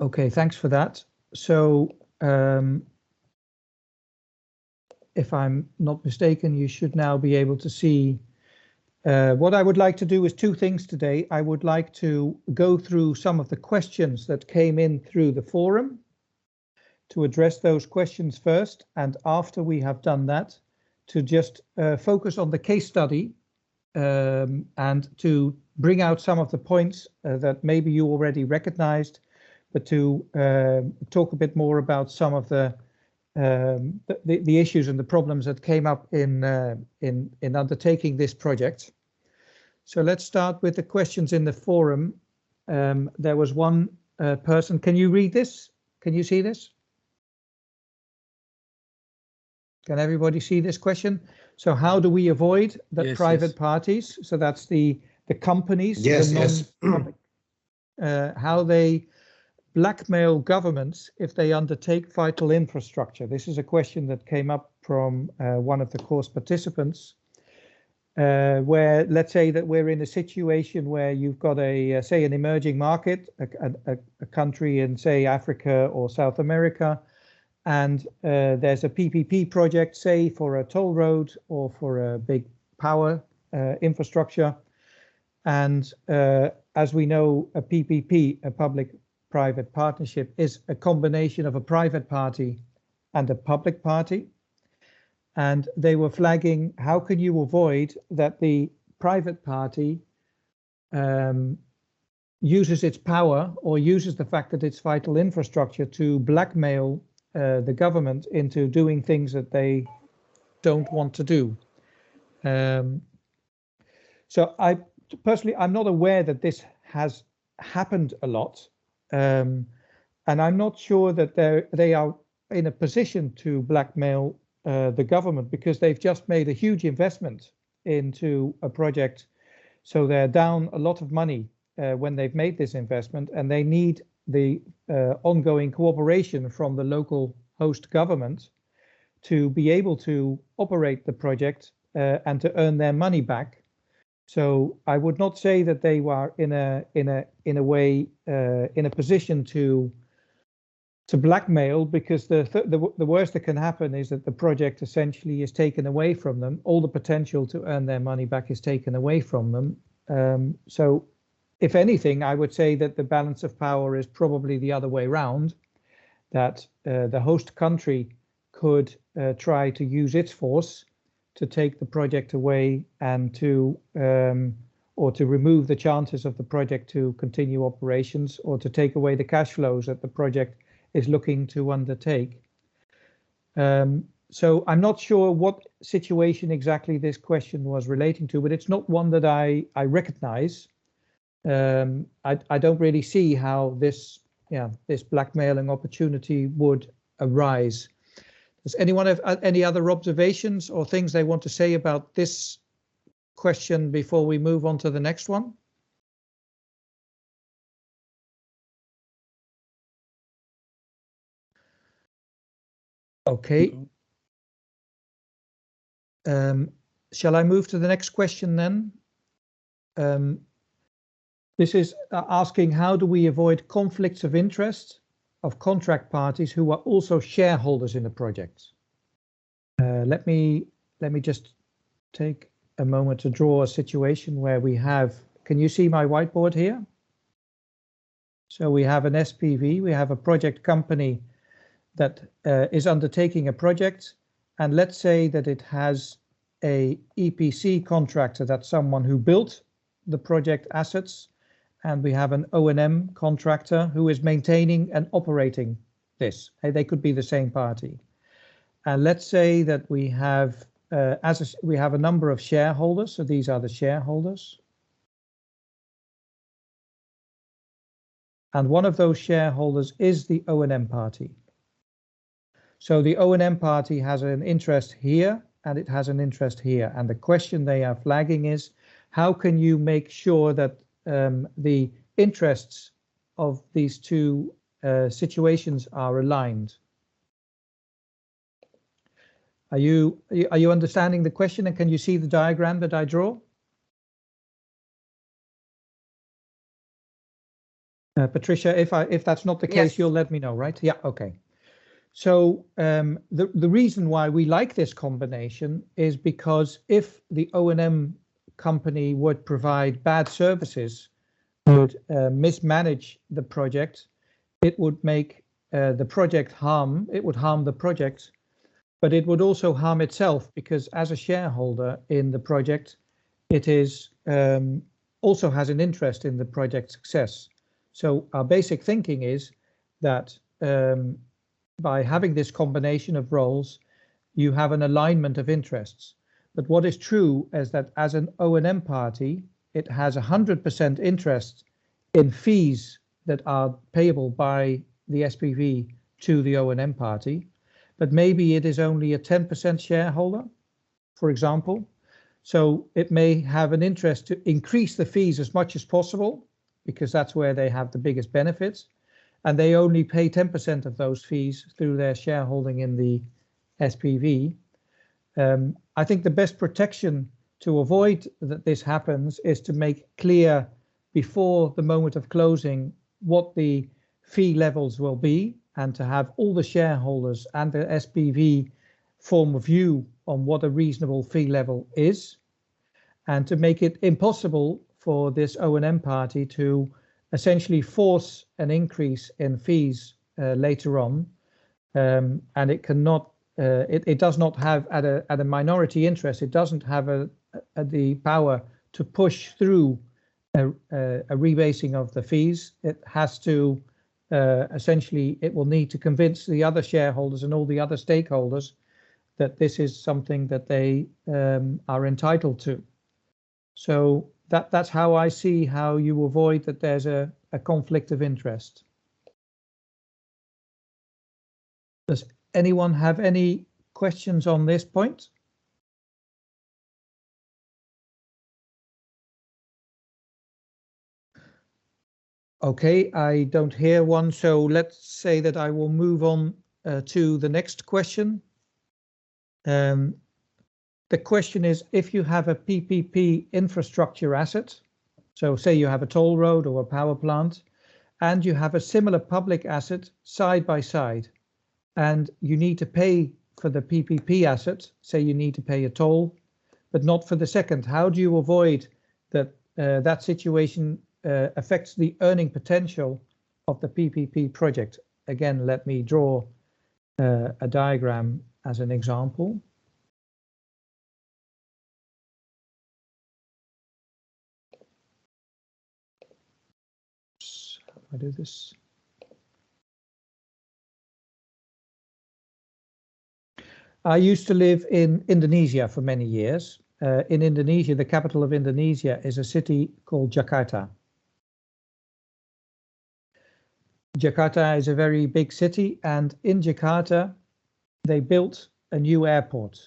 Okay, thanks for that. So if I'm not mistaken, you should now be able to see. What I would like to do is two things today. I would like to go through some of the questions that came in through the forum, to address those questions first, and after we have done that, to just focus on the case study and to bring out some of the points that maybe you already recognized, but to talk a bit more about some of the issues and the problems that came up in undertaking this project. So let's start with the questions in the forum. There was one person. Can you read this? Can you see this? Can everybody see this question? So how do we avoid that Yes, private yes. parties, so that's the companies, Yes, the non-public, how they blackmail governments if they undertake vital infrastructure? This is a question that came up from one of the course participants, where let's say that we're in a situation where you've got a say an emerging market, a country in say Africa or South America, and there's a PPP project, say for a toll road or for a big power infrastructure. And as we know, a PPP, a public-private partnership, is a combination of a private party and a public party. And they were flagging, how can you avoid that the private party uses its power or uses the fact that it's vital infrastructure to blackmail the government into doing things that they don't want to do. So I personally, I'm not aware that this has happened a lot. And I'm not sure that they are in a position to blackmail the government, because they've just made a huge investment into a project. So they're down a lot of money when they've made this investment, and they need the ongoing cooperation from the local host government to be able to operate the project and to earn their money back. So I would not say that they were in a position to blackmail, because the worst that can happen is that the project essentially is taken away from them. All the potential to earn their money back is taken away from them. So if anything, I would say that the balance of power is probably the other way around, that the host country could try to use its force to take the project away and to or to remove the chances of the project to continue operations, or to take away the cash flows that the project is looking to undertake. So I'm not sure what situation exactly this question was relating to, but it's not one that I recognize. I don't really see how this blackmailing opportunity would arise. Does anyone have any other observations or things they want to say about this question before we move on to the next one? Okay. Shall I move to the next question then? This is asking, how do we avoid conflicts of interest of contract parties who are also shareholders in the project? Let me just take a moment to draw a situation where we have, can you see my whiteboard here? So we have an SPV, we have a project company that is undertaking a project, and let's say that it has a EPC contractor, that's someone who built the project assets, and we have an O&M contractor who is maintaining and operating this. They could be the same party. And let's say that we have we have a number of shareholders, so these are the shareholders. And one of those shareholders is the O&M party. So the O&M party has an interest here and it has an interest here. And the question they are flagging is, how can you make sure that the interests of these two situations are aligned? Are you understanding the question, and can you see the diagram that I draw? Patricia, if that's not the case, Yes. you'll let me know, right? Yeah, okay. So the reason why we like this combination is because if the O&M company would provide bad services, would mismanage the project, it would make the project harm. It would harm the project, but it would also harm itself because as a shareholder in the project, it is also has an interest in the project success. So our basic thinking is that by having this combination of roles, you have an alignment of interests. But what is true is that as an O&M party, it has 100% interest in fees that are payable by the SPV to the O&M party, but maybe it is only a 10% shareholder, for example. So it may have an interest to increase the fees as much as possible because that's where they have the biggest benefits. And they only pay 10% of those fees through their shareholding in the SPV. I think the best protection to avoid that this happens is to make clear before the moment of closing what the fee levels will be and to have all the shareholders and the SPV form a view on what a reasonable fee level is, and to make it impossible for this O&M party to essentially force an increase in fees later on, and it cannot. It does not have at a minority interest. It doesn't have the power to push through a rebasing of the fees. It has to essentially. It will need to convince the other shareholders and all the other stakeholders that this is something that they are entitled to. So that's how I see how you avoid that there's a conflict of interest. Does anyone have any questions on this point? Okay, I don't hear one, so let's say that I will move on to the next question. The question is, if you have a PPP infrastructure asset, so say you have a toll road or a power plant, and you have a similar public asset side by side, and you need to pay for the PPP asset, say you need to pay a toll, but not for the second. How do you avoid that that situation affects the earning potential of the PPP project? Again, let me draw a diagram as an example. How do I do this? I used to live in Indonesia for many years. In Indonesia, the capital of Indonesia is a city called Jakarta. Jakarta is a very big city, and in Jakarta, they built a new airport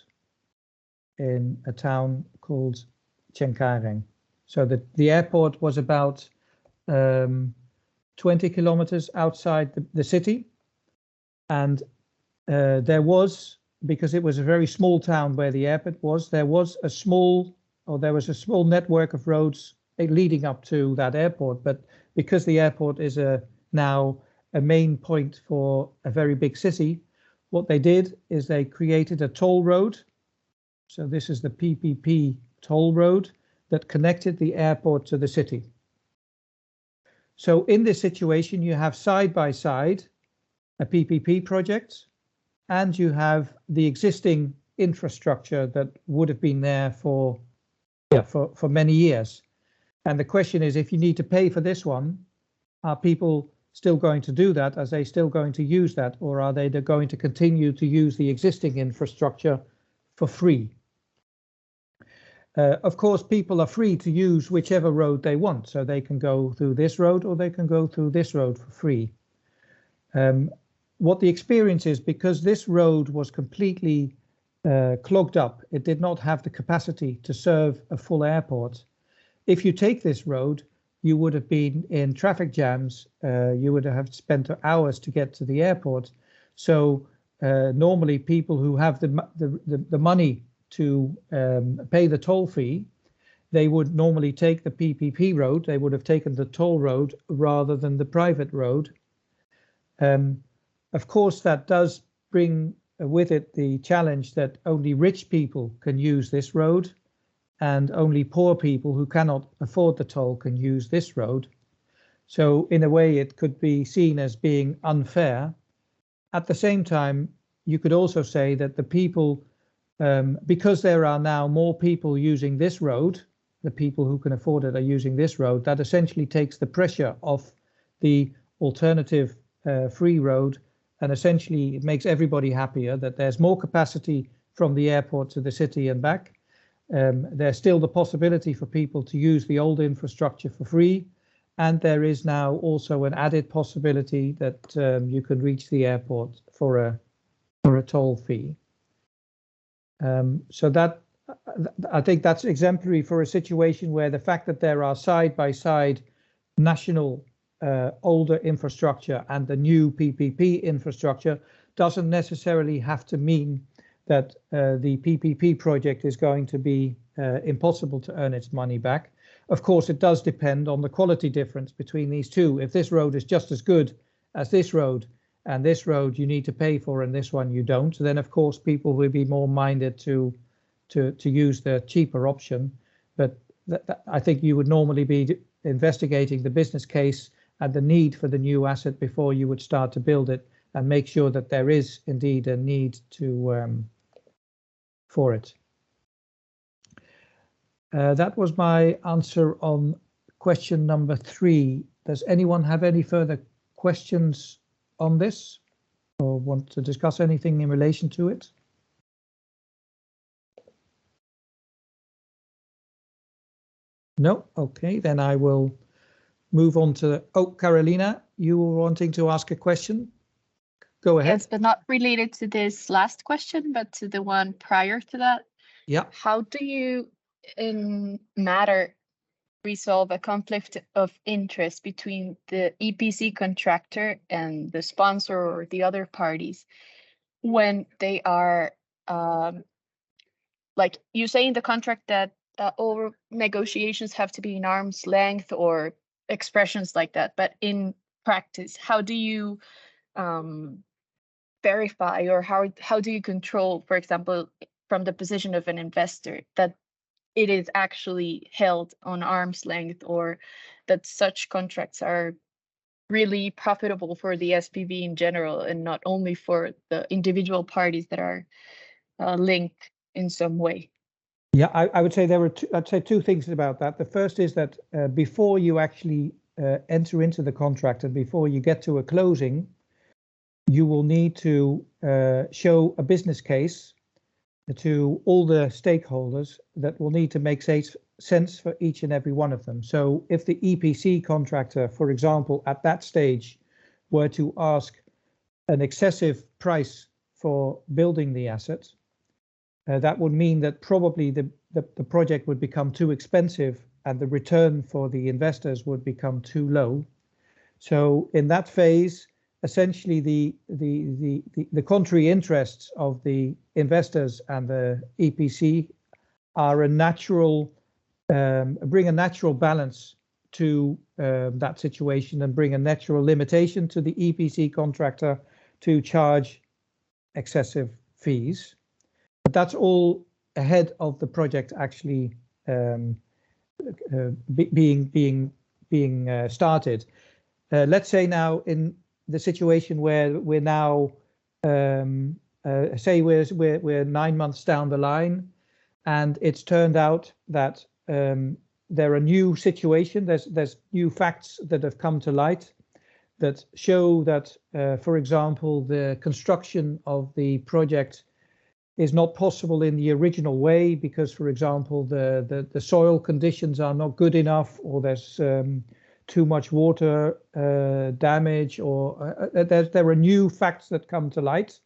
in a town called Cengkareng. So the airport was about 20 kilometers outside the city, and there was, because it was a very small town where the airport was, there was a small network of roads leading up to that airport. But because the airport is now a main point for a very big city, what they did is they created a toll road. So this is the PPP toll road that connected the airport to the city. So in this situation, you have side by side a PPP project, and you have the existing infrastructure that would have been there for many years. And the question is, if you need to pay for this one, are people still going to do that? Are they still going to use that? Or are they going to continue to use the existing infrastructure for free? Of course, people are free to use whichever road they want. So they can go through this road or they can go through this road for free. What the experience is, because this road was completely clogged up, it did not have the capacity to serve a full airport. If you take this road, you would have been in traffic jams. You would have spent hours to get to the airport. So normally people who have the money to pay the toll fee, they would normally take the PPP road. They would have taken the toll road rather than the private road. Of course, that does bring with it the challenge that only rich people can use this road, and only poor people who cannot afford the toll can use this road. So in a way, it could be seen as being unfair. At the same time, you could also say that the people, because there are now more people using this road, the people who can afford it are using this road, that essentially takes the pressure off the alternative free road, and essentially it makes everybody happier that there's more capacity from the airport to the city and back. There's still the possibility for people to use the old infrastructure for free, and there is now also an added possibility that you can reach the airport for a toll fee. So that I think that's exemplary for a situation where the fact that there are side-by-side national older infrastructure and the new PPP infrastructure doesn't necessarily have to mean that the PPP project is going to be impossible to earn its money back. Of course, it does depend on the quality difference between these two. If this road is just as good as this road, and this road you need to pay for and this one you don't, then of course people will be more minded to use the cheaper option. But I think you would normally be investigating the business case and the need for the new asset before you would start to build it, and make sure that there is indeed a need to for it. That was my answer on question number 3. Does anyone have any further questions on this or want to discuss anything in relation to it? No? Okay, then I will move on to, Carolina, you were wanting to ask a question? Go ahead. Yes, but not related to this last question, but to the one prior to that. Yeah. How do you in matter resolve a conflict of interest between the EPC contractor and the sponsor or the other parties when they are, like you say in the contract that all negotiations have to be in arm's length or expressions like that, but in practice, how do you verify, or how do you control, for example, from the position of an investor, that it is actually held on arm's length, or that such contracts are really profitable for the SPV in general and not only for the individual parties that are linked in some way? Yeah, I would say there were I'd say two things about that. The first is that before you actually enter into the contract and before you get to a closing, you will need to show a business case to all the stakeholders that will need to make sense for each and every one of them. So if the EPC contractor, for example, at that stage were to ask an excessive price for building the asset, that would mean that probably the project would become too expensive and the return for the investors would become too low. So in that phase, essentially the contrary interests of the investors and the EPC are a natural, bring a natural balance to that situation and bring a natural limitation to the EPC contractor to charge excessive fees. But that's all ahead of the project actually being started. Let's say now in the situation where we're now, say we're 9 months down the line, and it's turned out that there are new situations, there's new facts that have come to light that show that, for example, the construction of the project is not possible in the original way because, for example, the soil conditions are not good enough, or there's too much water damage, or there are new facts that come to light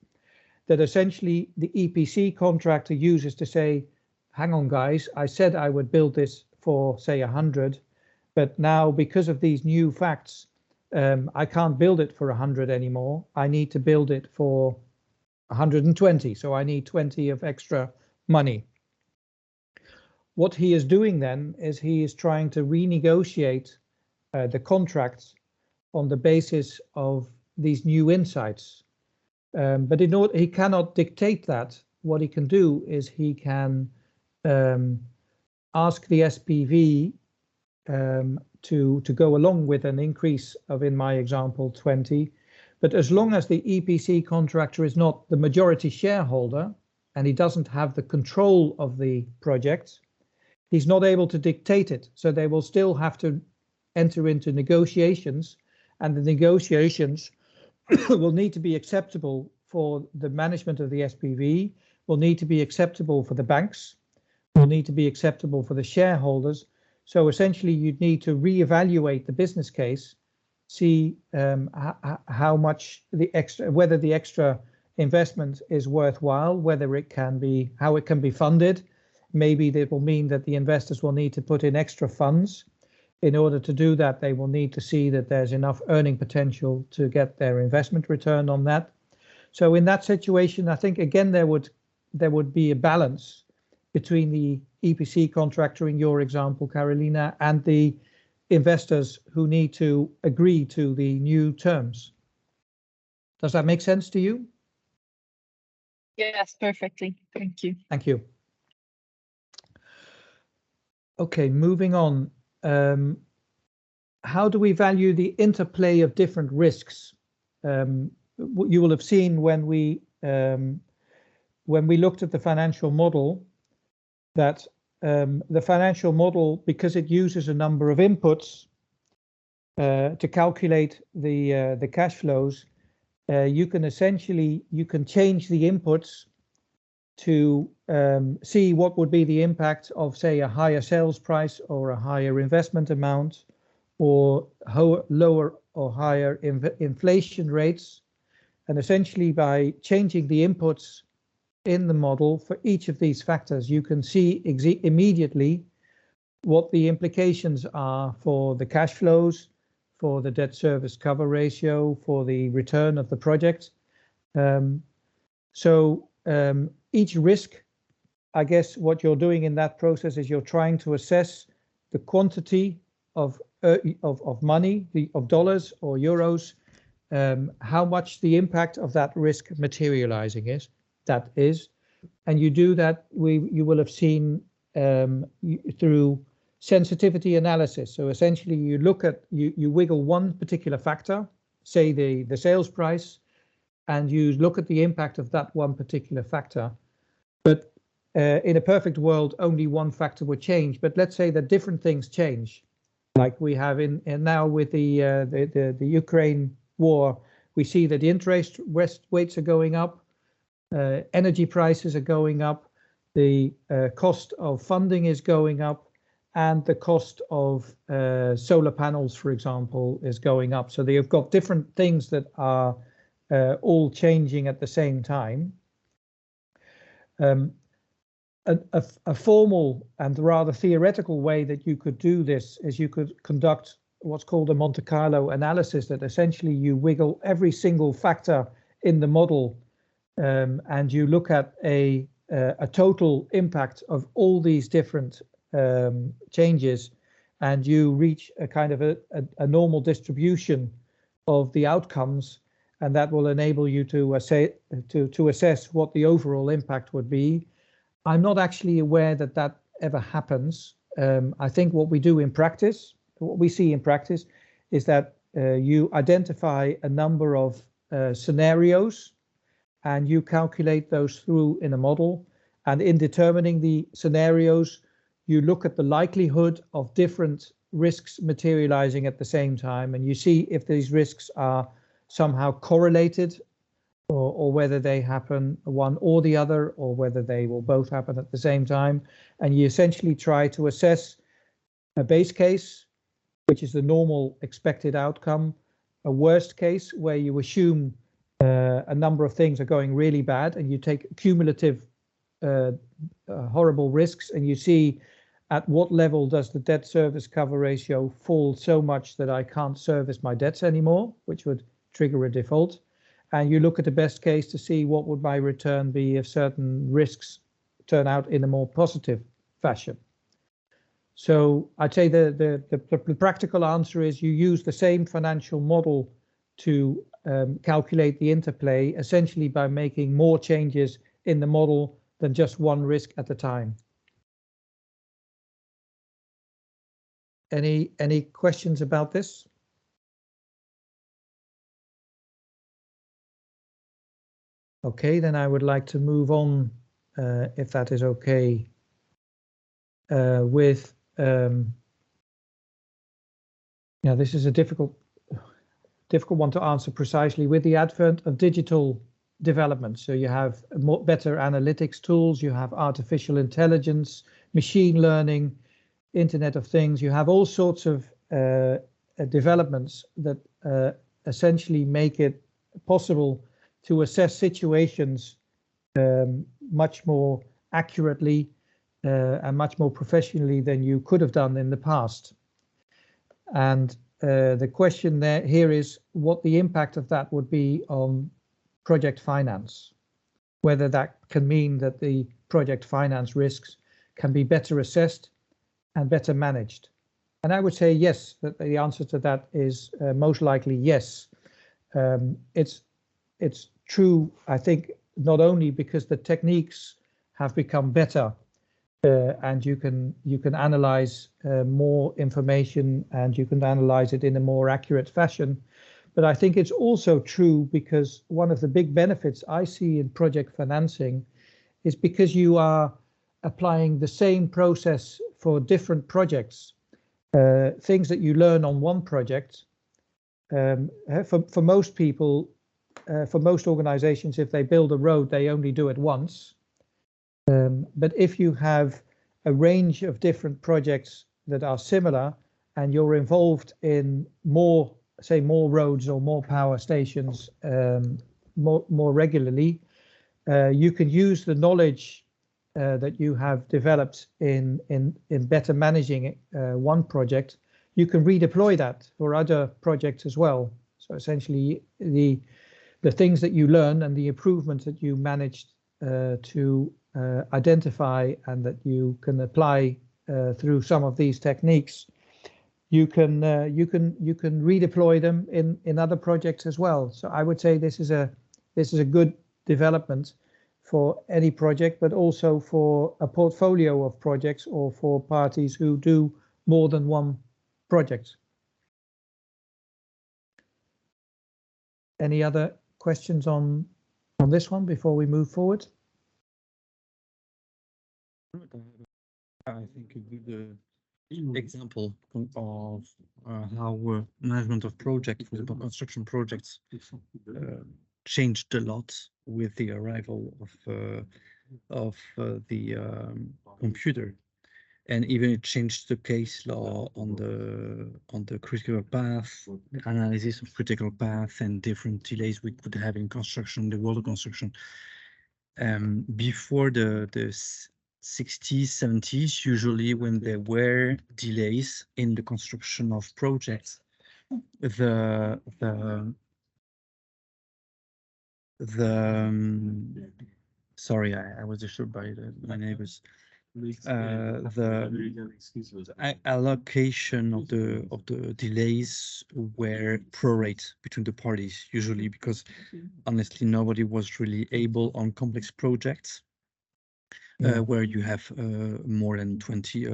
that essentially the EPC contractor uses to say, hang on guys, I said I would build this for say 100, but now because of these new facts, I can't build it for 100 anymore. I need to build it for 120, so I need 20 of extra money. what he is doing then is he is trying to renegotiate the contracts on the basis of these new insights. But in order, he cannot dictate that. What he can do is he can ask the SPV to go along with an increase of, in my example, 20. But as long as the EPC contractor is not the majority shareholder and he doesn't have the control of the project, he's not able to dictate it. So they will still have to enter into negotiations, and the negotiations will need to be acceptable for the management of the SPV, will need to be acceptable for the banks, will need to be acceptable for the shareholders. So essentially you'd need to reevaluate the business case, see how much whether the extra investment is worthwhile, whether it can be, how it can be funded. Maybe that will mean that the investors will need to put in extra funds. In order to do that, they will need to see that there's enough earning potential to get their investment return on that. So in that situation, I think again there would be a balance between the EPC contractor in your example, Carolina, and the investors who need to agree to the new terms. Does that make sense to you? Yes, perfectly. Thank you. Thank you. Okay, moving on. How do we value the interplay of different risks? You will have seen when we looked at the financial model that the financial model, because it uses a number of inputs to calculate the cash flows, you can change the inputs to see what would be the impact of, say, a higher sales price or a higher investment amount, or lower or higher inflation rates. And essentially by changing the inputs in the model for each of these factors, you can see immediately what the implications are for the cash flows, for the debt service cover ratio, for the return of the project. Each risk, I guess what you're doing in that process is you're trying to assess the quantity of money, of dollars or euros, how much the impact of that risk materializing is. And you do that, you will have seen through sensitivity analysis. So essentially you look at, you wiggle one particular factor, say the sales price, and you look at the impact of that one particular factor. But in a perfect world, only one factor would change. But let's say that different things change, like we have in now with the Ukraine war. We see that the interest rates are going up, energy prices are going up, the cost of funding is going up, and the cost of solar panels, for example, is going up. So they've got different things that are all changing at the same time. A formal and rather theoretical way that you could do this is you could conduct what's called a Monte Carlo analysis, that essentially you wiggle every single factor in the model, and you look at a total impact of all these different changes, and you reach a kind of a normal distribution of the outcomes, and that will enable you to assess what the overall impact would be. I'm not actually aware that that ever happens. I think what we do in practice, what we see in practice, is that you identify a number of scenarios and you calculate those through in a model. And in determining the scenarios, you look at the likelihood of different risks materializing at the same time, and you see if these risks are somehow correlated, or whether they happen one or the other, or whether they will both happen at the same time. And you essentially try to assess a base case, which is the normal expected outcome, a worst case where you assume a number of things are going really bad, and you take cumulative horrible risks, and you see at what level does the debt service cover ratio fall so much that I can't service my debts anymore, which would trigger a default. And you look at the best case to see what would my return be if certain risks turn out in a more positive fashion. So I'd say the practical answer is you use the same financial model to calculate the interplay, essentially by making more changes in the model than just one risk at a time. Any questions about this? Okay, then I would like to move on, if that is okay, with this is a difficult one to answer precisely. With the advent of digital development, so you have better analytics tools, you have artificial intelligence, machine learning, Internet of Things, you have all sorts of developments that essentially make it possible to assess situations much more accurately and much more professionally than you could have done in the past. And the question here is what the impact of that would be on project finance, whether that can mean that the project finance risks can be better assessed and better managed. And I would say yes, that the answer to that is most likely yes. It's true, I think, not only because the techniques have become better and you can analyze more information and you can analyze it in a more accurate fashion, but I think it's also true because one of the big benefits I see in project financing is because you are applying the same process for different projects, things that you learn on one project. For most people, for most organizations, if they build a road, they only do it once. But if you have a range of different projects that are similar and you're involved in more roads or more power stations more regularly, you can use the knowledge that you have developed in better managing one project. You can redeploy that for other projects as well. So essentially, the things that you learn and the improvements that you managed to identify and that you can apply through some of these techniques, you can redeploy them in other projects as well. So I would say this is a good development for any project, but also for a portfolio of projects or for parties who do more than one project. Any other questions on this one before we move forward? I think a good example of how management of projects, for example, construction projects, changed a lot with the arrival of the computer, and even it changed the case law on the critical path analysis of critical path and different delays we could have in construction, the world of construction. Before the 60s, 70s, usually when there were delays in the construction of projects, sorry, I was disturbed by my neighbors. The allocation of the delays were prorate between the parties, usually because honestly nobody was really able on complex projects where you have more than 20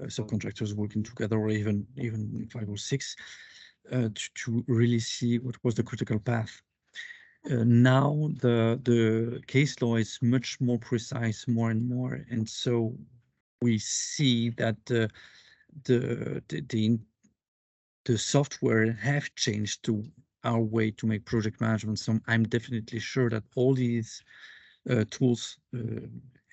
subcontractors working together, or even 5 or 6 to really see what was the critical path. Now the case law is much more precise, more and more, and so we see that the software have changed to our way to make project management. So I'm definitely sure that all these tools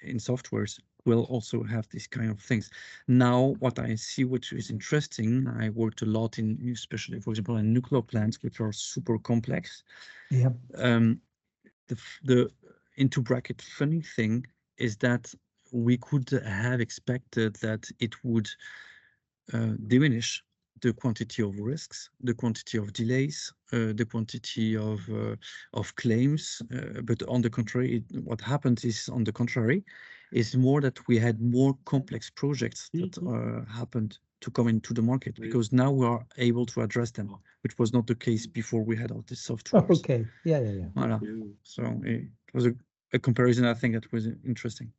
in softwares will also have these kind of things. Now, what I see, which is interesting, I worked a lot in, especially, for example, in nuclear plants, which are super complex. Yeah. The into bracket funny thing is that we could have expected that it would diminish the quantity of risks, the quantity of delays, the quantity of claims, but on the contrary, what happens is on the contrary, It's more that we had more complex projects that happened to come into the market, because now we are able to address them, which was not the case before we had all this software. Okay, yeah. Voilà. So it was a comparison, I think, that was interesting.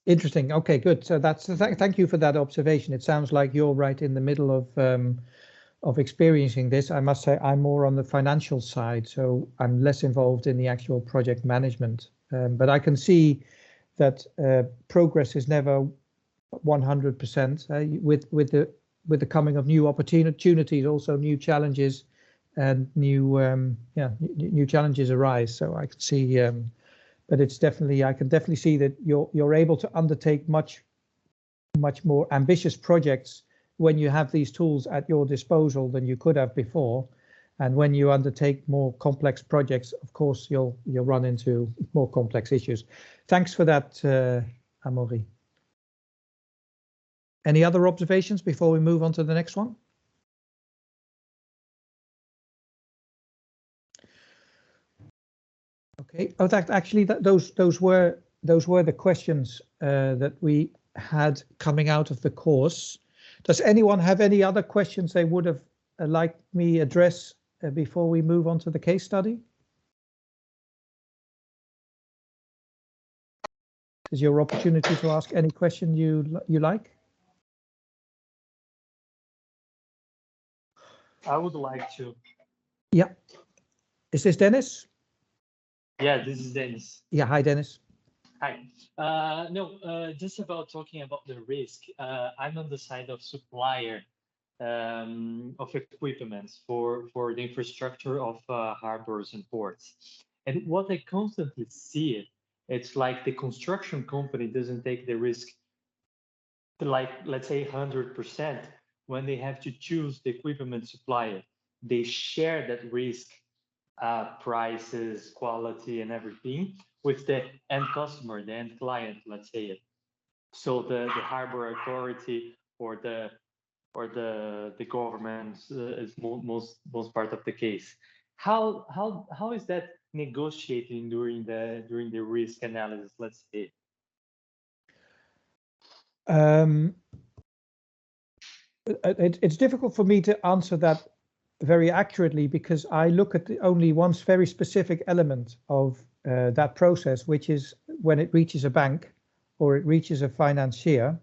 Interesting. Okay, good. So thank you for that observation. It sounds like you're right in the middle of experiencing this. I must say I'm more on the financial side, so I'm less involved in the actual project management. But I can see that progress is never 100%. With the coming of new opportunities, also new challenges, and new challenges arise. So I can see, but it's definitely, I can definitely see that you're able to undertake much more ambitious projects when you have these tools at your disposal than you could have before. And when you undertake more complex projects, of course, you'll run into more complex issues. Thanks for that, Amaury. Any other observations before we move on to the next one? Okay. Oh, those were the questions that we had coming out of the course. Does anyone have any other questions they would have liked me address before we move on to the case study? Is your opportunity to ask any question you like? I would like to. Yeah. Is this Dennis? Yeah, this is Dennis. Yeah, hi, Dennis. Hi. Just about talking about the risk. I'm on the side of supplier of equipment for the infrastructure of harbors and ports. And what I constantly see, it's like the construction company doesn't take the risk, like, let's say 100%, when they have to choose the equipment supplier. They share that risk, prices, quality, and everything with the end customer, the end client, let's say it. So the harbor authority or the government is most part of the case. How is that negotiating during the risk analysis, let's say? It's difficult for me to answer that very accurately, because I look at only one very specific element of that process, which is when it reaches a bank or it reaches a financier,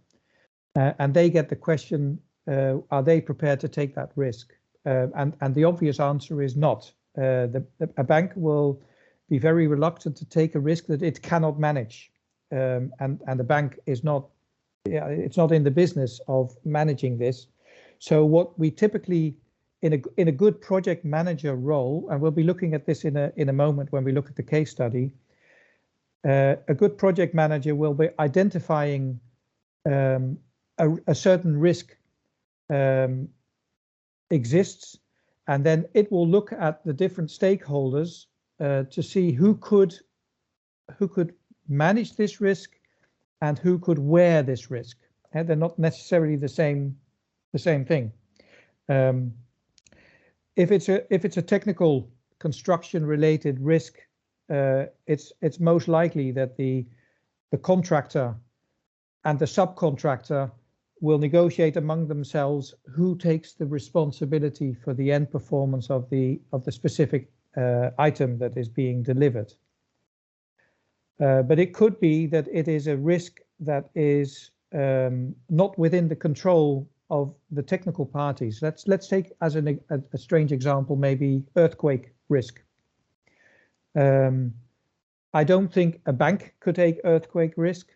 and they get the question, are they prepared to take that risk? And the obvious answer is not. A bank will be very reluctant to take a risk that it cannot manage, and the bank is not. Yeah, it's not in the business of managing this. So what we typically, in a good project manager role, and we'll be looking at this in a moment when we look at the case study, a good project manager will be identifying a certain risk exists, and then it will look at the different stakeholders to see who could manage this risk and who could wear this risk. And they're not necessarily the same thing. If it's a technical construction related risk, it's most likely that the contractor and the subcontractor will negotiate among themselves who takes the responsibility for the end performance of the specific item that is being delivered. But it could be that it is a risk that is not within the control of the technical parties. Let's take as a strange example, maybe earthquake risk. I don't think a bank could take earthquake risk.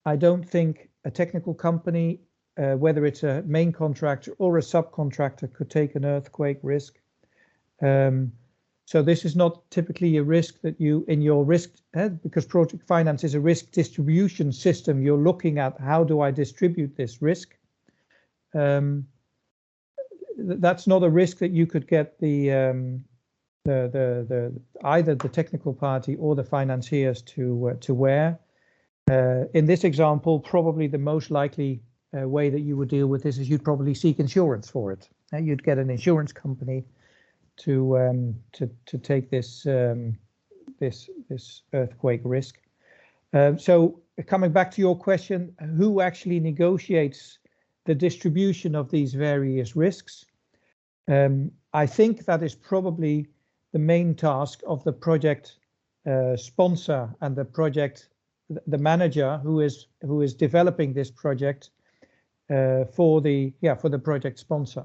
I don't think a technical company, whether it's a main contractor or a subcontractor, could take an earthquake risk. So this is not typically a risk that you, in your risk, because project finance is a risk distribution system, you're looking at how do I distribute this risk. That's not a risk that you could get either the technical party or the financiers to wear. In this example, probably the most likely way that you would deal with this is you'd probably seek insurance for it. You'd get an insurance company to take this earthquake risk. So coming back to your question, who actually negotiates the distribution of these various risks? I think that is probably the main task of the project sponsor and the manager who is developing this project for the project sponsor.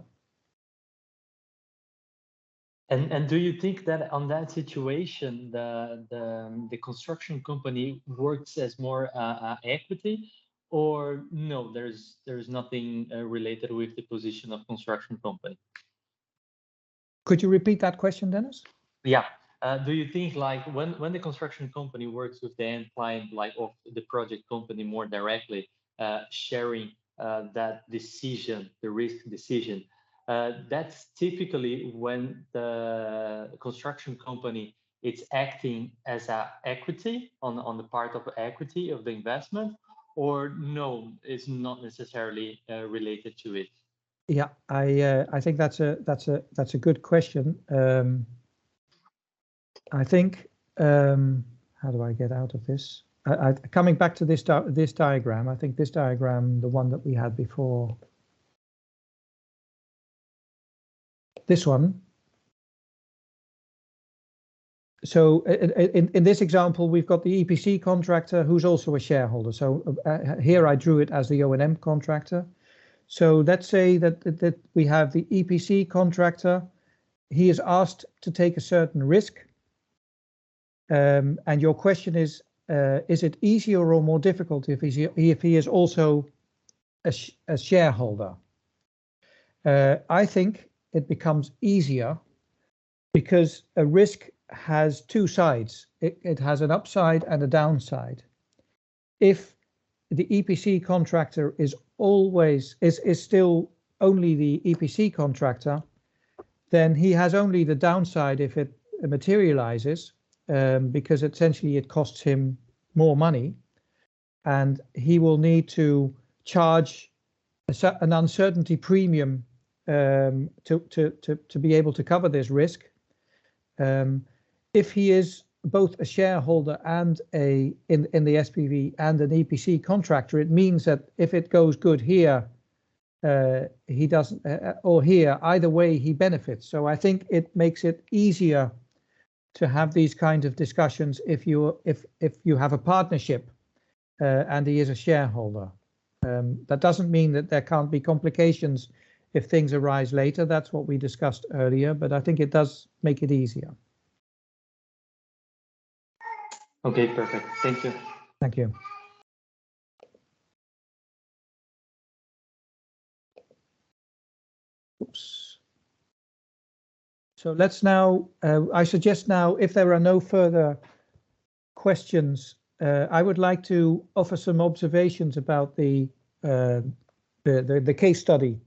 And do you think that on that situation, the construction company works as more equity, or no? There's nothing related with the position of construction company. Could you repeat that question, Dennis? Yeah. Do you think like when the construction company works with the end client, like of the project company more directly, sharing that decision, the risk decision, that's typically when the construction company is acting as a equity on the part of equity of the investment, or no, it's not necessarily related to it. Yeah, I think that's a good question. I think how do I get out of this? Coming back to this diagram, I think this diagram, the one that we had before, this one. So in this example, we've got the EPC contractor who's also a shareholder. So here I drew it as the O&M contractor. So let's say that we have the EPC contractor. He is asked to take a certain risk. And your question is it easier or more difficult if he is also a shareholder? I think it becomes easier because a risk has two sides. It has an upside and a downside. If the EPC contractor is still only the EPC contractor, then he has only the downside if it materializes, because essentially it costs him more money, and he will need to charge an uncertainty premium to be able to cover this risk. If he is both a shareholder and in the SPV and an EPC contractor, it means that if it goes good here, he doesn't, or here, either way he benefits. So I think it makes it easier to have these kinds of discussions if you have a partnership and he is a shareholder. That doesn't mean that there can't be complications if things arise later. That's what we discussed earlier, but I think it does make it easier. Okay, perfect. Thank you. Thank you. Oops. So let's now, I suggest now, if there are no further questions, I would like to offer some observations about the case study.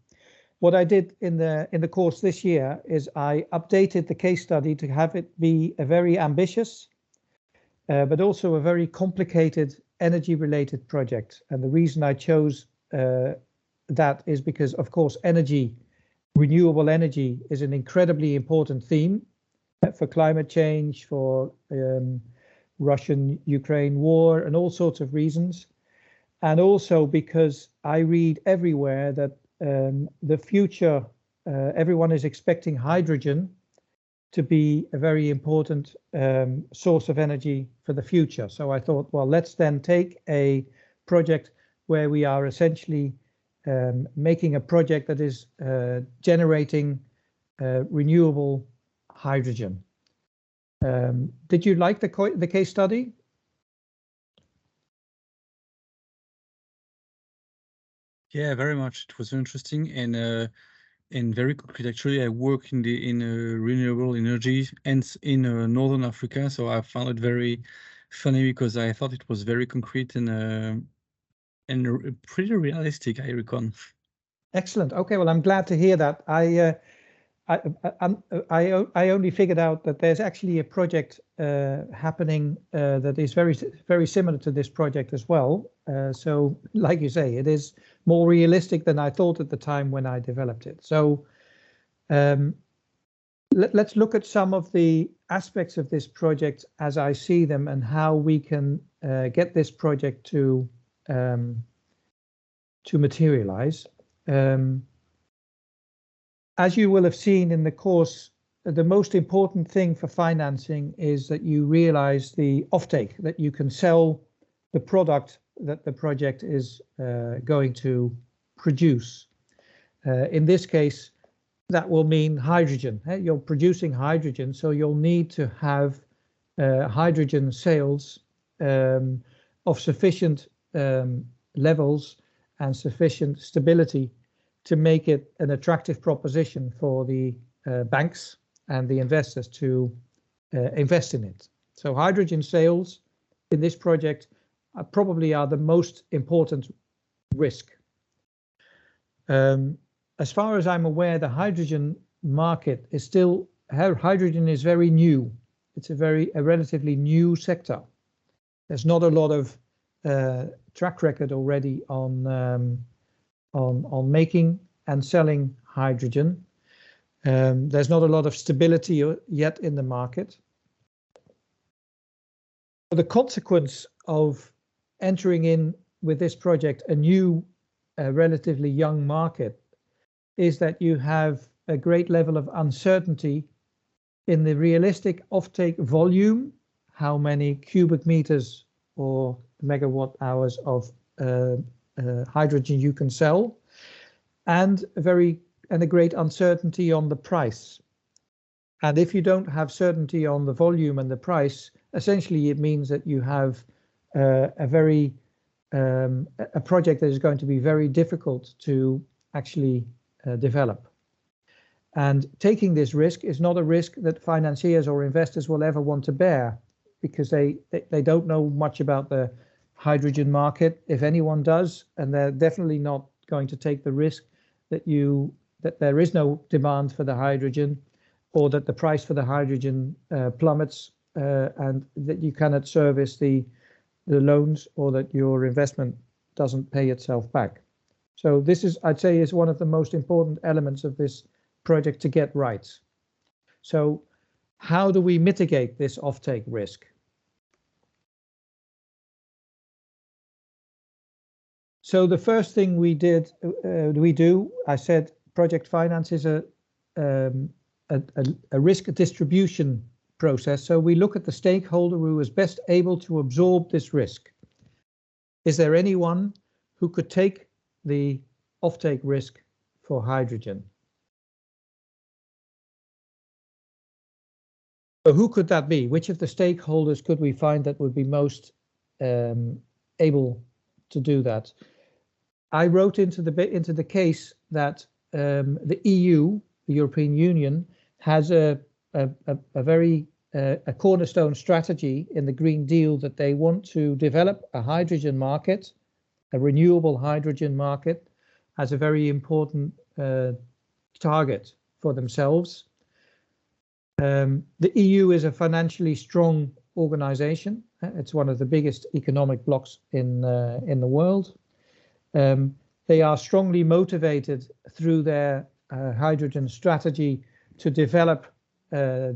What I did in the course this year is I updated the case study to have it be a very ambitious, but also a very complicated energy-related project. And the reason I chose that is because, of course, renewable energy is an incredibly important theme for climate change, for Russian-Ukraine war, and all sorts of reasons. And also because I read everywhere that the future, everyone is expecting hydrogen to be a very important source of energy for the future. So I thought, well, let's then take a project where we are essentially making a project that is generating renewable hydrogen. Did you like the case study? Yeah, very much. It was interesting and very concrete. Actually, I work in renewable energy and in Northern Africa, so I found it very funny because I thought it was very concrete and pretty realistic, I reckon. Excellent. Okay, well, I'm glad to hear that. I only figured out that there's actually a project happening that is very similar to this project as well. So, like you say, it is more realistic than I thought at the time when I developed it. So, let's look at some of the aspects of this project as I see them and how we can get this project to materialize. As you will have seen in the course, the most important thing for financing is that you realize the offtake, that you can sell the product that the project is going to produce. In this case, that will mean hydrogen. You're producing hydrogen, so you'll need to have hydrogen sales of sufficient levels and sufficient stability to make it an attractive proposition for the banks and the investors to invest in it. So hydrogen sales in this project probably are the most important risk. As far as I'm aware, the hydrogen market is still, hydrogen is very new. It's a relatively new sector. There's not a lot of track record already on making and selling hydrogen. There's not a lot of stability yet in the market. The consequence of entering in with this project, a new, relatively young market, is that you have a great level of uncertainty in the realistic offtake volume, how many cubic meters or megawatt hours of hydrogen you can sell, and a great uncertainty on the price. And if you don't have certainty on the volume and the price, essentially it means that you have a project that is going to be very difficult to actually develop. And taking this risk is not a risk that financiers or investors will ever want to bear, because they don't know much about the hydrogen market, if anyone does, and they're definitely not going to take the risk that there is no demand for the hydrogen, or that the price for the hydrogen plummets, and that you cannot service the loans, or that your investment doesn't pay itself back. So this is, I'd say, is one of the most important elements of this project to get right. So how do we mitigate this offtake risk? So the first thing we do, I said, project finance is a risk distribution process. So we look at the stakeholder who is best able to absorb this risk. Is there anyone who could take the offtake risk for hydrogen? So who could that be? Which of the stakeholders could we find that would be most able to do that? I wrote into the case that the EU, the European Union, has a cornerstone strategy in the Green Deal that they want to develop a hydrogen market, a renewable hydrogen market, as a very important target for themselves. The EU is a financially strong organization. It's one of the biggest economic blocs in the world. They are strongly motivated through their hydrogen strategy to develop a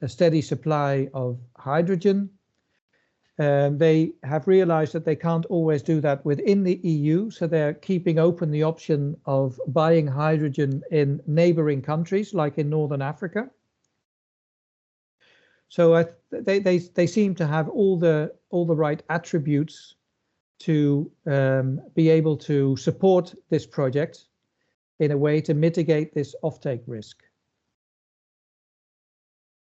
steady supply of hydrogen. They have realized that they can't always do that within the EU, so they're keeping open the option of buying hydrogen in neighboring countries, like in Northern Africa. So they seem to have all the right attributes to be able to support this project in a way to mitigate this offtake risk.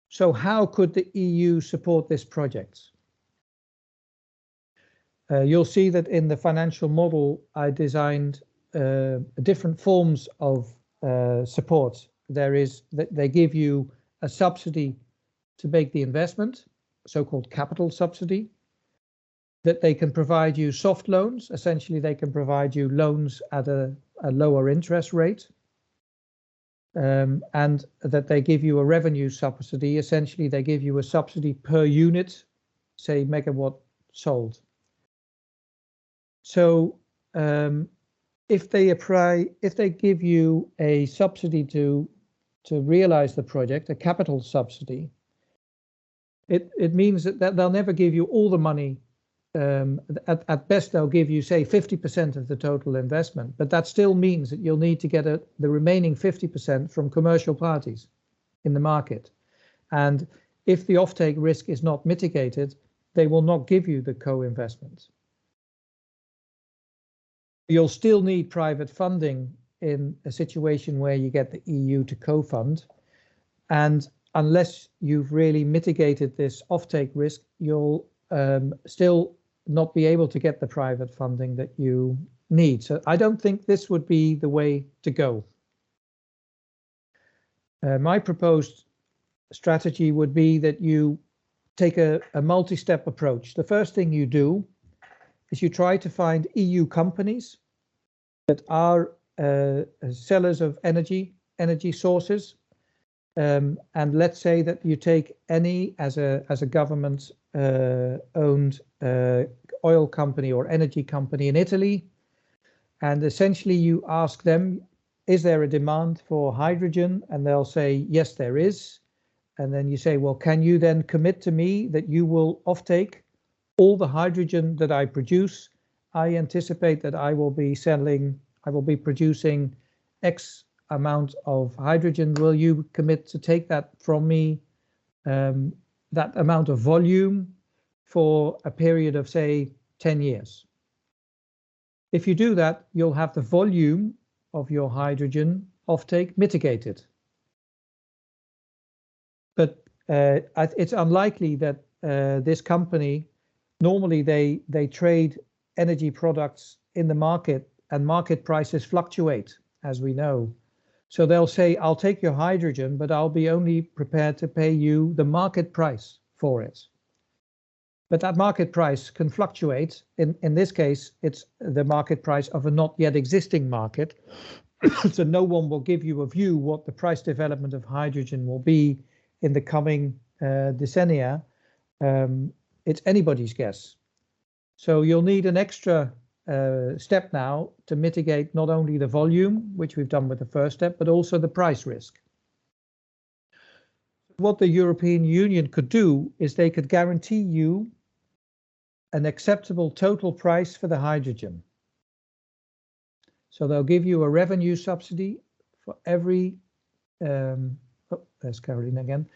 So how could the EU support this project? You'll see that in the financial model I designed different forms of support. They give you a subsidy to make the investment, so-called capital subsidy, that they can provide you soft loans. Essentially, they can provide you loans at a lower interest rate, and that they give you a revenue subsidy. Essentially, they give you a subsidy per unit, say megawatt sold. So if they give you a subsidy to realize the project, a capital subsidy, It means that they'll never give you all the money. At best, they'll give you, say, 50% of the total investment, but that still means that you'll need to get the remaining 50% from commercial parties in the market. And if the offtake risk is not mitigated, they will not give you the co-investment. You'll still need private funding in a situation where you get the EU to co-fund. And unless you've really mitigated this offtake risk, you'll still not be able to get the private funding that you need. So I don't think this would be the way to go. My proposed strategy would be that you take a multi-step approach. The first thing you do is you try to find EU companies that are sellers of energy sources. And let's say that you take Eni as a government owned oil company or energy company in Italy. And essentially you ask them, is there a demand for hydrogen? And they'll say, yes, there is. And then you say, well, can you then commit to me that you will offtake all the hydrogen that I produce? I anticipate that I will be producing X amount of hydrogen. Will you commit to take that from me, that amount of volume for a period of, say, 10 years? If you do that, you'll have the volume of your hydrogen offtake mitigated. But it's unlikely that this company, normally they trade energy products in the market, and market prices fluctuate, as we know. So they'll say, I'll take your hydrogen, but I'll be only prepared to pay you the market price for it. But that market price can fluctuate. In this case, it's the market price of a not yet existing market. So no one will give you a view what the price development of hydrogen will be in the coming decennia. It's anybody's guess. So you'll need an extra step now to mitigate not only the volume, which we've done with the first step, but also the price risk. What the European Union could do is they could guarantee you an acceptable total price for the hydrogen. So they'll give you a revenue subsidy for every, there's Caroline again,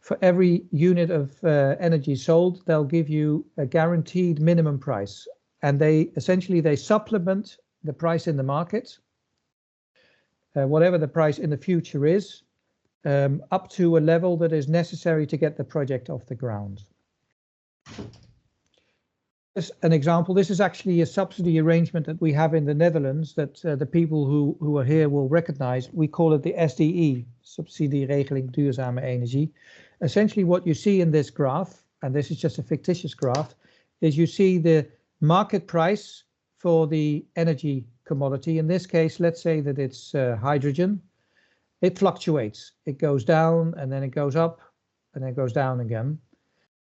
for every unit of energy sold, they'll give you a guaranteed minimum price. And they supplement the price in the market, whatever the price in the future is, up to a level that is necessary to get the project off the ground. As an example, this is actually a subsidy arrangement that we have in the Netherlands that the people who are here will recognize. We call it the SDE, Subsidieregeling Duurzame Energie. Essentially what you see in this graph, and this is just a fictitious graph, is you see the market price for the energy commodity. In this case, let's say that it's hydrogen. It fluctuates. It goes down and then it goes up and then it goes down again.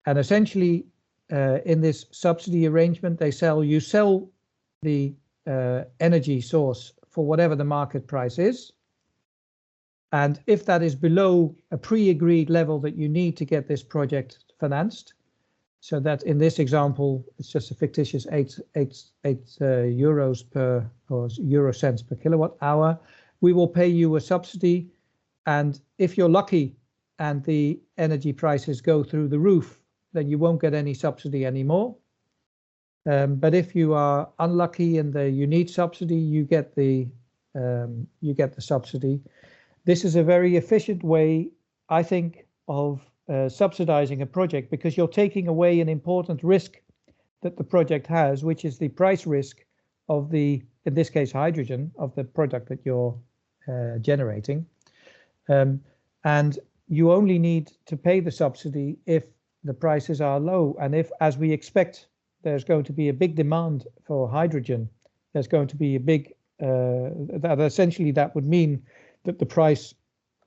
And essentially in this subsidy arrangement, you sell the energy source for whatever the market price is. And if that is below a pre-agreed level that you need to get this project financed, so that in this example, it's just a fictitious 8 euros per, or euro cents per kilowatt hour, we will pay you a subsidy. And if you're lucky and the energy prices go through the roof, then you won't get any subsidy anymore. But if you are unlucky and you need subsidy, you get the subsidy. This is a very efficient way, I think, of subsidizing a project, because you're taking away an important risk that the project has, which is the price risk of the, in this case, hydrogen, of the product that you're generating. And you only need to pay the subsidy if the prices are low. And if, as we expect, there's going to be a big demand for hydrogen, there's going to be a big, essentially that would mean that the price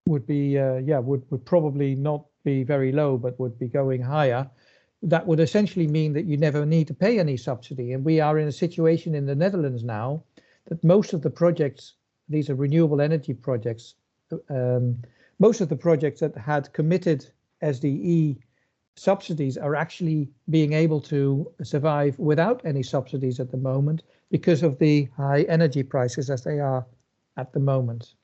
would be, would probably not be very low, but would be going higher. That would essentially mean that you never need to pay any subsidy. And we are in a situation in the Netherlands now that most of the projects, these are renewable energy projects, most of the projects that had committed SDE subsidies are actually being able to survive without any subsidies at the moment because of the high energy prices as they are at the moment.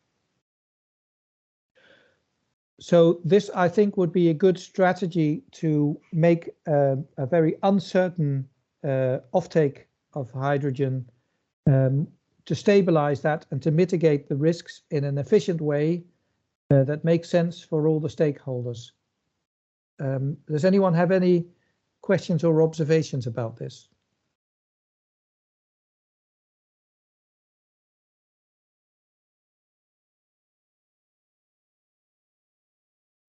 So this, I think, would be a good strategy to make a very uncertain offtake of hydrogen, to stabilize that and to mitigate the risks in an efficient way that makes sense for all the stakeholders. Does anyone have any questions or observations about this?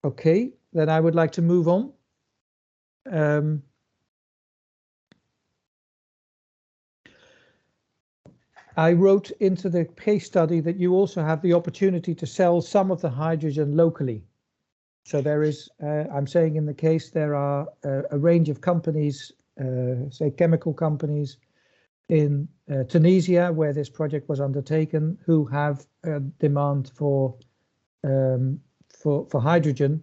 Okay, then I would like to move on. I wrote into the case study that you also have the opportunity to sell some of the hydrogen locally. So there is, I'm saying in the case, there are a range of companies, say chemical companies in Tunisia, where this project was undertaken, who have a demand for hydrogen.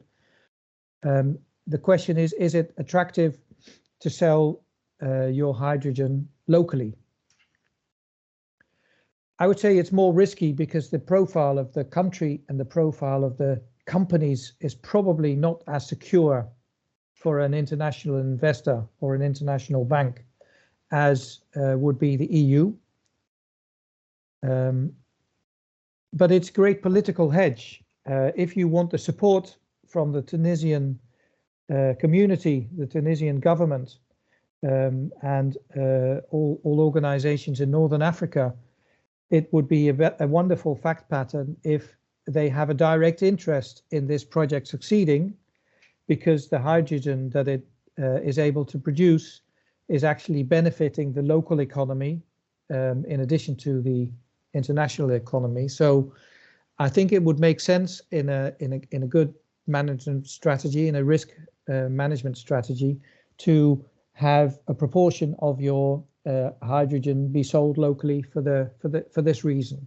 The question is it attractive to sell your hydrogen locally? I would say it's more risky because the profile of the country and the profile of the companies is probably not as secure for an international investor or an international bank as would be the EU. But it's a great political hedge. If you want the support from the Tunisian community, the Tunisian government, and all organizations in Northern Africa, it would be a wonderful fact pattern if they have a direct interest in this project succeeding, because the hydrogen that it is able to produce is actually benefiting the local economy in addition to the international economy. So I think it would make sense in a good management strategy, in a risk management strategy, to have a proportion of your hydrogen be sold locally for this reason.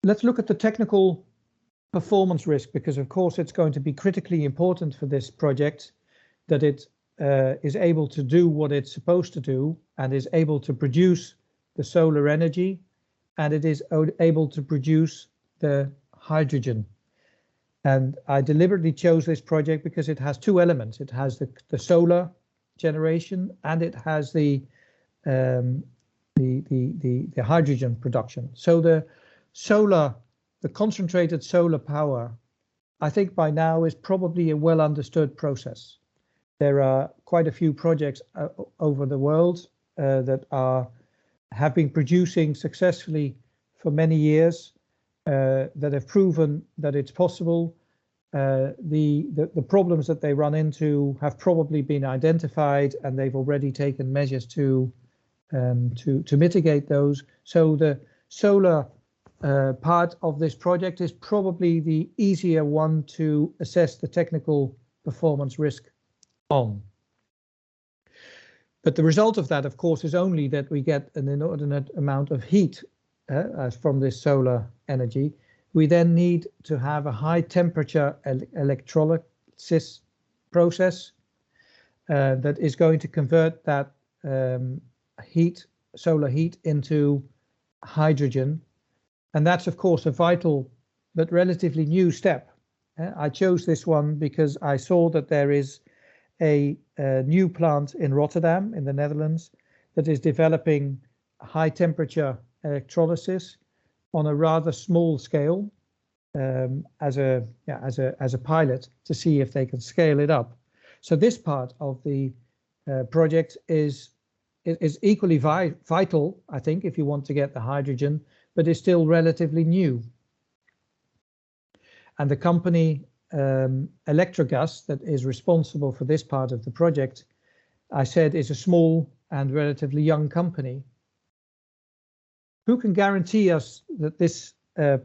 Let's look at the technical performance risk, because of course it's going to be critically important for this project that it is able to do what it's supposed to do and is able to produce the solar energy, and it is able to produce the hydrogen. And I deliberately chose this project because it has two elements. It has the solar generation and it has the hydrogen production. So the concentrated solar power, I think by now is probably a well understood process. There are quite a few projects over the world that have been producing successfully for many years, that have proven that it's possible. The problems that they run into have probably been identified, and they've already taken measures to mitigate those. So the solar part of this project is probably the easier one to assess the technical performance risk on. But the result of that, of course, is only that we get an inordinate amount of heat from this solar energy. We then need to have a high temperature electrolysis process that is going to convert that solar heat into hydrogen. And that's, of course, a vital but relatively new step. I chose this one because I saw that there is a new plant in Rotterdam in the Netherlands that is developing high temperature electrolysis on a rather small scale as a pilot to see if they can scale it up. So this part of the project is equally vital, I think, if you want to get the hydrogen, but is still relatively new. And the company Electrogas that is responsible for this part of the project, I said, is a small and relatively young company. Who can guarantee us that this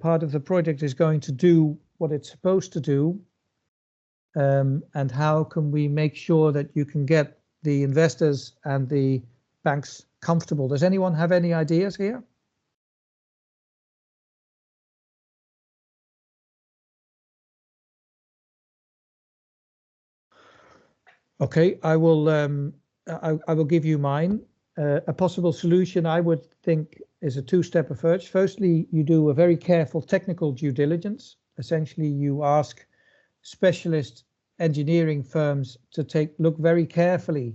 part of the project is going to do what it's supposed to do? And how can we make sure that you can get the investors and the banks comfortable? Does anyone have any ideas here? Okay, I will give you mine. A possible solution I would think is a two-step approach. Firstly, you do a very careful technical due diligence. Essentially, you ask specialist engineering firms to look very carefully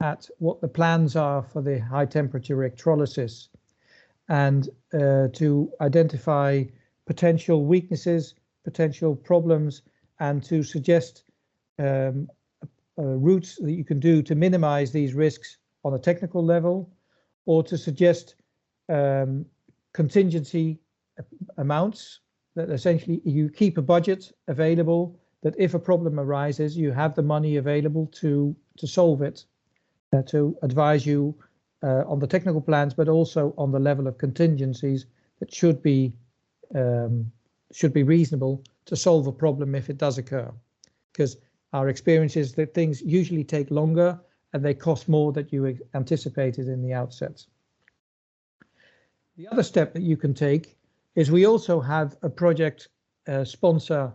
at what the plans are for the high temperature electrolysis and to identify potential weaknesses, potential problems, and to suggest routes that you can do to minimize these risks on a technical level, or to suggest contingency amounts that essentially you keep a budget available, that if a problem arises, you have the money available to solve it, to advise you on the technical plans, but also on the level of contingencies that should be reasonable to solve a problem if it does occur. Because our experience is that things usually take longer and they cost more than you anticipated in the outset. The other step that you can take is we also have a project sponsor,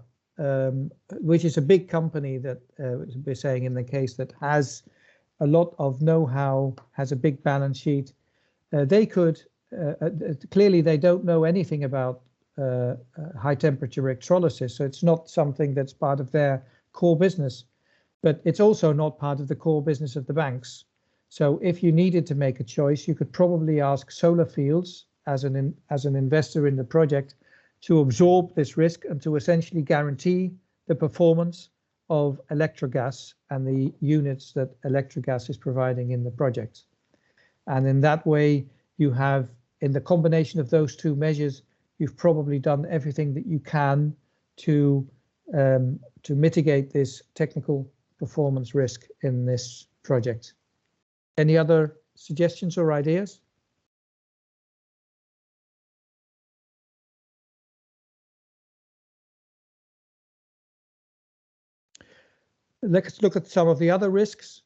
which is a big company that we're saying in the case that has a lot of know-how, has a big balance sheet. They could, clearly they don't know anything about high temperature electrolysis, so it's not something that's part of their core business, but it's also not part of the core business of the banks. So if you needed to make a choice, you could probably ask Solar Fields as an investor in the project to absorb this risk and to essentially guarantee the performance of Electrogas and the units that Electrogas is providing in the project. And in that way, you have, in the combination of those two measures, you've probably done everything that you can to mitigate this technical performance risk in this project. Any other suggestions or ideas? Let's look at some of the other risks.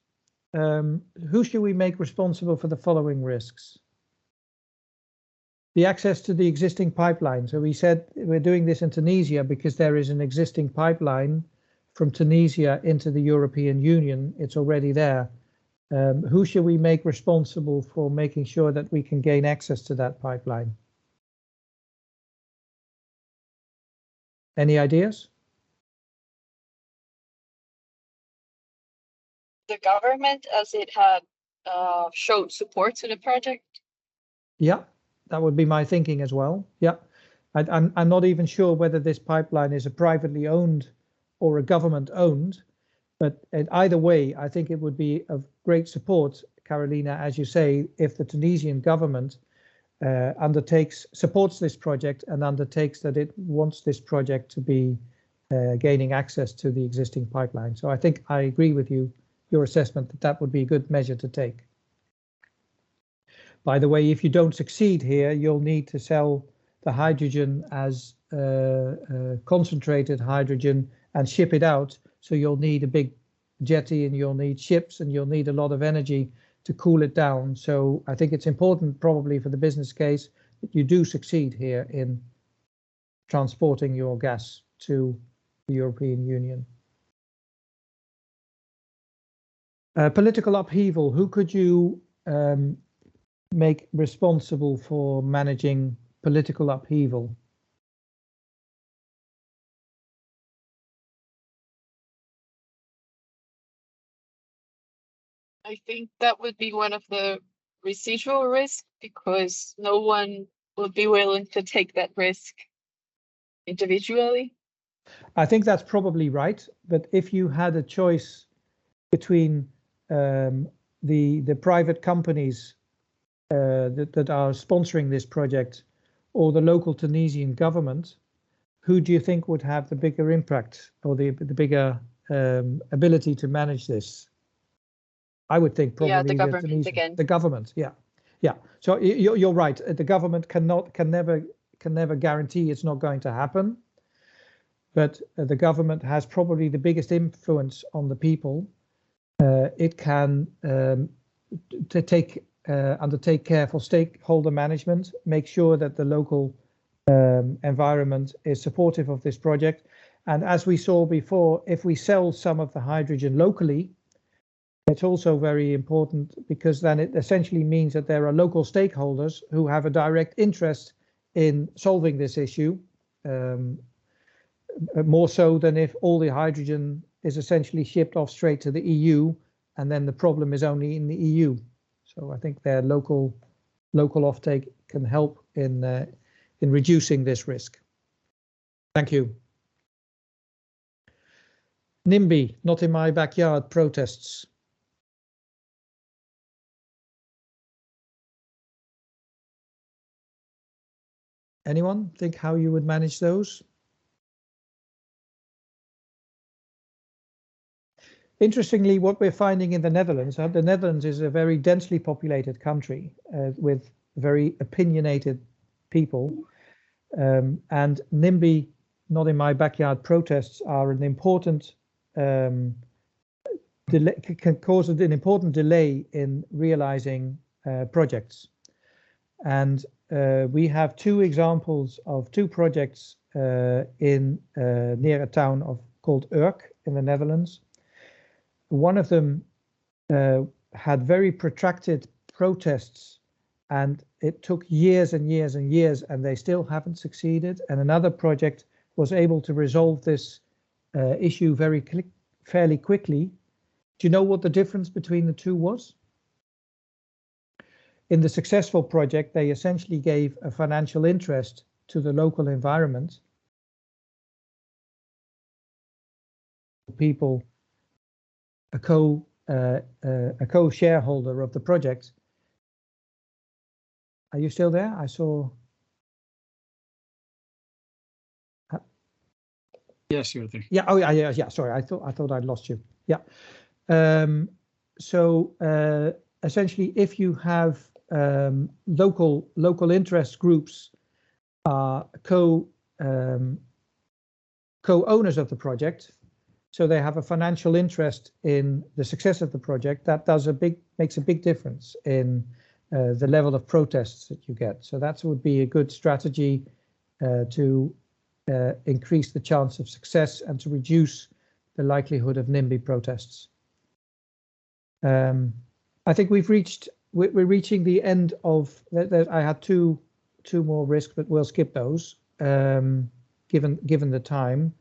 Who should we make responsible for the following risks? The access to the existing pipeline. So we said we're doing this in Tunisia because there is an existing pipeline from Tunisia into the European Union. It's already there. Who should we make responsible for making sure that we can gain access to that pipeline? Any ideas? The government, as it had showed support to the project. Yeah, that would be my thinking as well. Yeah, I'm not even sure whether this pipeline is a privately owned or a government owned, but either way, I think it would be of great support, Carolina, as you say, if the Tunisian government supports this project and undertakes that it wants this project to be gaining access to the existing pipeline. So I think I agree with you, your assessment that that would be a good measure to take. By the way, if you don't succeed here, you'll need to sell the hydrogen as concentrated hydrogen and ship it out. So you'll need a big jetty and you'll need ships and you'll need a lot of energy to cool it down. So I think it's important probably for the business case that you do succeed here in transporting your gas to the European Union. Political upheaval, who could you make responsible for managing political upheaval? I think that would be one of the residual risks because no one would be willing to take that risk individually. I think that's probably right. But if you had a choice between the private companies that are sponsoring this project or the local Tunisian government, who do you think would have the bigger impact or the bigger ability to manage this? I would think probably the government again. The government, yeah. So you're right. The government can never guarantee it's not going to happen, but the government has probably the biggest influence on the people. It can undertake careful stakeholder management, make sure that the local environment is supportive of this project. And as we saw before, if we sell some of the hydrogen locally, It's also very important because then it essentially means that there are local stakeholders who have a direct interest in solving this issue, more so than if all the hydrogen is essentially shipped off straight to the EU, and then the problem is only in the EU. So I think their local offtake can help in reducing this risk. Thank you. NIMBY, not in my backyard protests. Anyone think how you would manage those? Interestingly, what we're finding in the Netherlands is a very densely populated country with very opinionated people. And NIMBY, not in my backyard protests, are an important delay, can cause an important delay in realizing projects. And we have two examples of two projects near a town called Urk in the Netherlands. One of them had very protracted protests, and it took years and years and years, and they still haven't succeeded. And another project was able to resolve this issue fairly quickly. Do you know what the difference between the two was? In the successful project, they essentially gave a financial interest to the local environment. People, a co-shareholder of the project. Are you still there? I saw. Yes, you're there. Yeah. Oh, yeah. Sorry, I thought I'd lost you. Yeah. Essentially, if you have local interest groups are co-owners of the project, so they have a financial interest in the success of the project, that makes a big difference in the level of protests that you get. So that would be a good strategy to increase the chance of success and to reduce the likelihood of NIMBY protests. I think we're reaching the end of. I had two more risks, but we'll skip those given the time.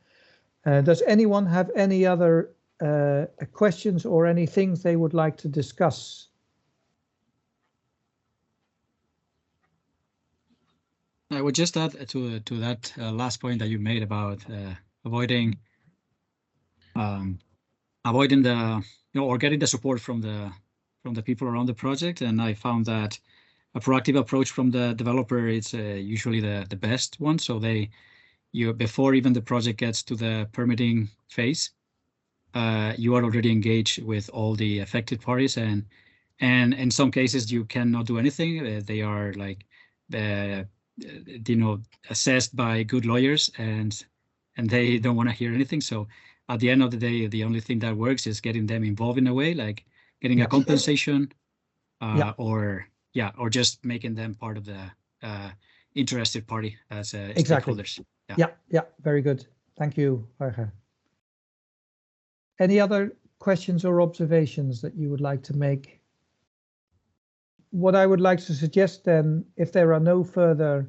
Does anyone have any other questions or any things they would like to discuss? I would just add to that last point that you made about avoiding the or getting the support from the people around the project. And I found that a proactive approach from the developer is usually the best one. So before even the project gets to the permitting phase, you are already engaged with all the affected parties, and in some cases you cannot do anything. They are like assessed by good lawyers, and they don't want to hear anything. So at the end of the day, the only thing that works is getting them involved in a way, like getting a compensation, or just making them part of the interested party as stakeholders. Yeah, very good. Thank you, Jorge. Any other questions or observations that you would like to make? What I would like to suggest then, if there are no further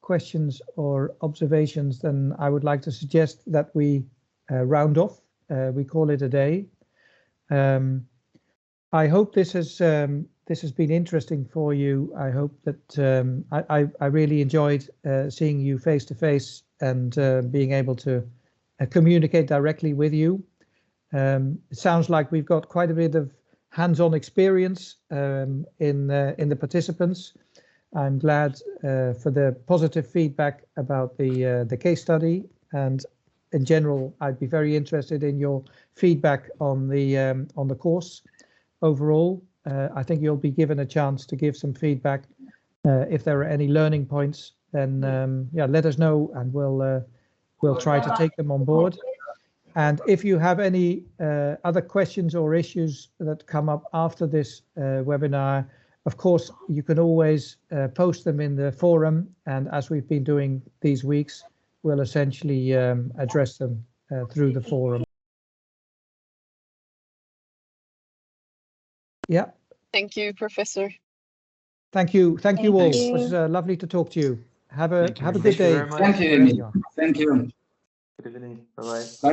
questions or observations, then I would like to suggest that we round off. We call it a day. I hope this has been interesting for you. I hope that I really enjoyed seeing you face to face and being able to communicate directly with you. It sounds like we've got quite a bit of hands-on experience in the participants. I'm glad for the positive feedback about the case study, and in general, I'd be very interested in your feedback on the course overall. I think you'll be given a chance to give some feedback. If there are any learning points, then let us know, and we'll try to take them on board. And if you have any other questions or issues that come up after this webinar, of course, you can always post them in the forum. And as we've been doing these weeks, we'll essentially address them through the forum. Yeah. Thank you, Professor. Thank you. Thank you all. Thank It was lovely to talk to you. Have a Thank you have a very good Thank you day. very much. Thank you, wherever Amy. you are. Thank you. Good evening. Bye bye. Bye.